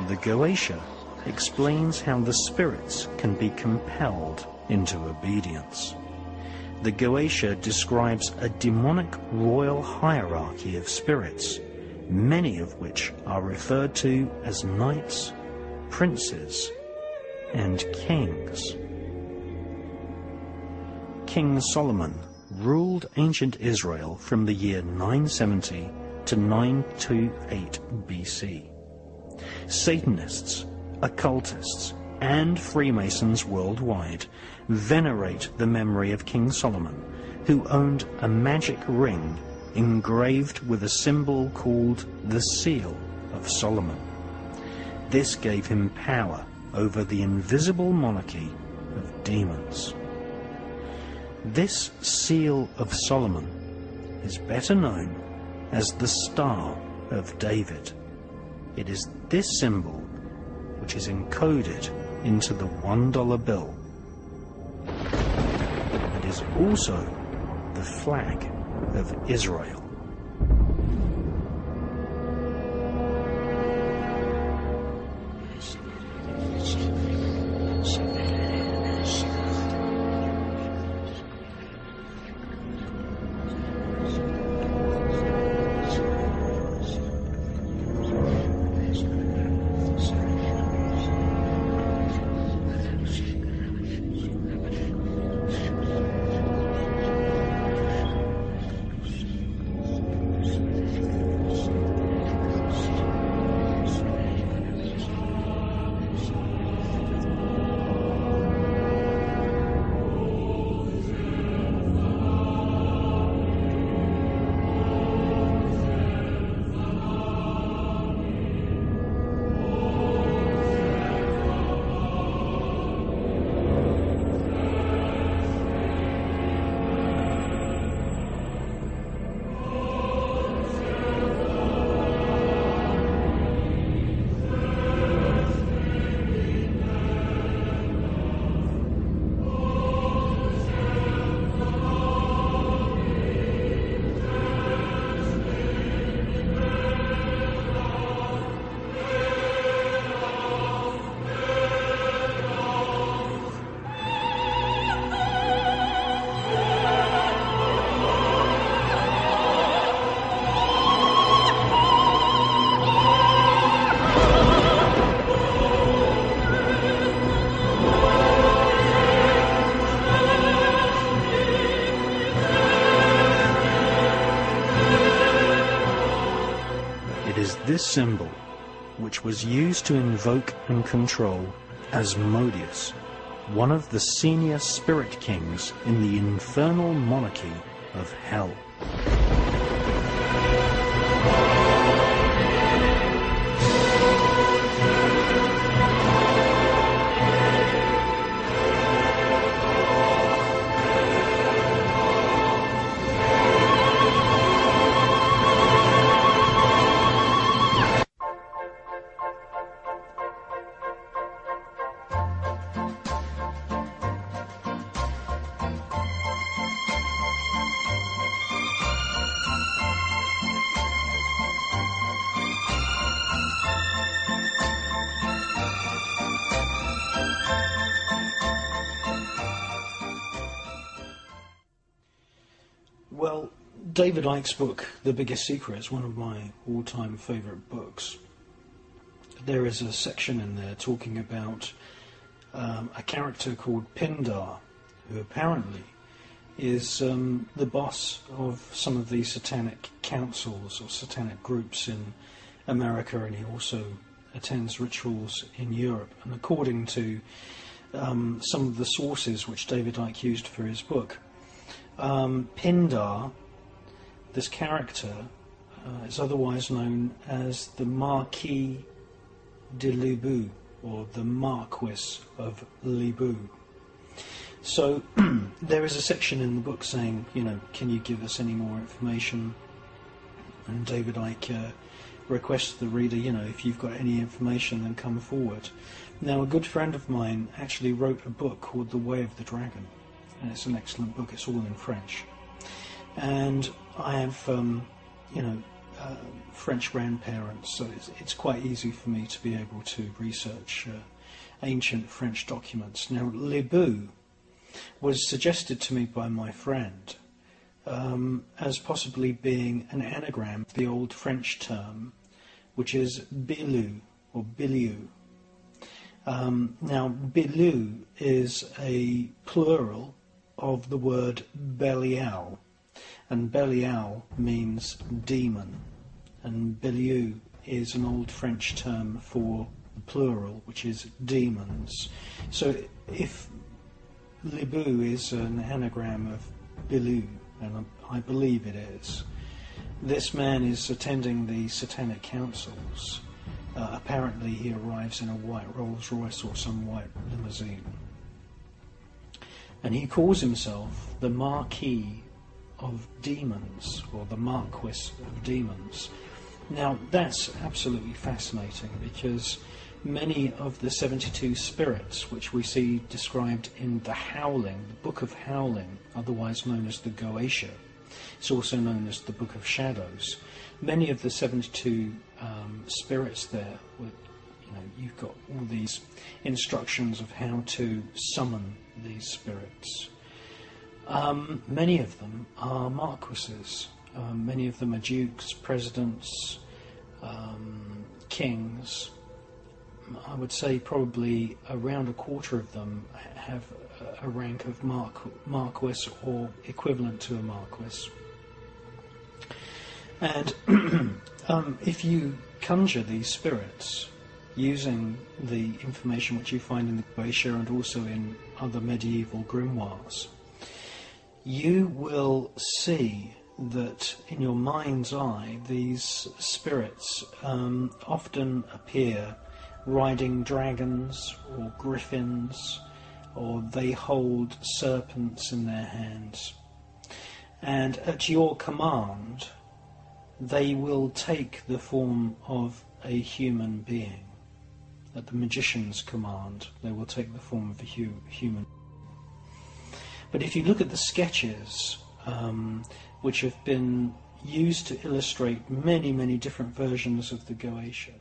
The Goetia explains how the spirits can be compelled into obedience. The Goetia describes a demonic royal hierarchy of spirits, many of which are referred to as knights, princes, and kings. King Solomon ruled ancient Israel from the year 970 to 928 BC. Satanists, occultists, and Freemasons worldwide venerate the memory of King Solomon, who owned a magic ring engraved with a symbol called the Seal of Solomon. This gave him power over the invisible monarchy of demons. This Seal of Solomon is better known as the Star of David. It is this symbol which is encoded into the $1 bill. It is also the flag of Israel. This symbol, which was used to invoke and control Asmodeus, one of the senior spirit kings in the infernal monarchy of hell. Well, David Icke's book, The Biggest Secret, is one of my all-time favourite books. There is a section in there talking about a character called Pindar, who apparently is the boss of some of these satanic councils or satanic groups in America, and he also attends rituals in Europe. And according to some of the sources which David Icke used for his book, Pindar, this character, is otherwise known as the Marquis de Libu, or the Marquis of Libu. So there is a section in the book saying, can you give us any more information? And David Icke requests the reader, if you've got any information, then come forward. Now, a good friend of mine actually wrote a book called The Way of the Dragon, and it's an excellent book. It's all in French. And I have, French grandparents, so it's quite easy for me to be able to research ancient French documents. Now, Le Bout was suggested to me by my friend as possibly being an anagram of the old French term, which is Bilu or Biliou. Now, Biliou is a plural of the word Belial, and Belial means demon, and Biliou is an old French term for the plural, which is demons. So if Le Bout is an anagram of Biliou, and I believe it is, this man is attending the Satanic Councils. Apparently he arrives in a white Rolls Royce or some white limousine. And he calls himself the Marquis of Demons, or the Marquis of Demons. Now, that's absolutely fascinating, because many of the 72 spirits which we see described in the Howling, the Book of Howling, otherwise known as the Goetia, it's also known as the Book of Shadows. Many of the 72 spirits there, you've got all these instructions of how to summon these spirits. Many of them are marquises. Many of them are dukes, presidents, kings. I would say probably around a quarter of them have a rank of marquis or equivalent to a marquis. And if you conjure these spirits using the information which you find in the Goetia and also in other medieval grimoires, you will see that in your mind's eye these spirits often appear riding dragons or griffins, or they hold serpents in their hands, and at your command they will take the form of a human being. At the magician's command they will take the form of a human. But if you look at the sketches which have been used to illustrate many different versions of the Goetia,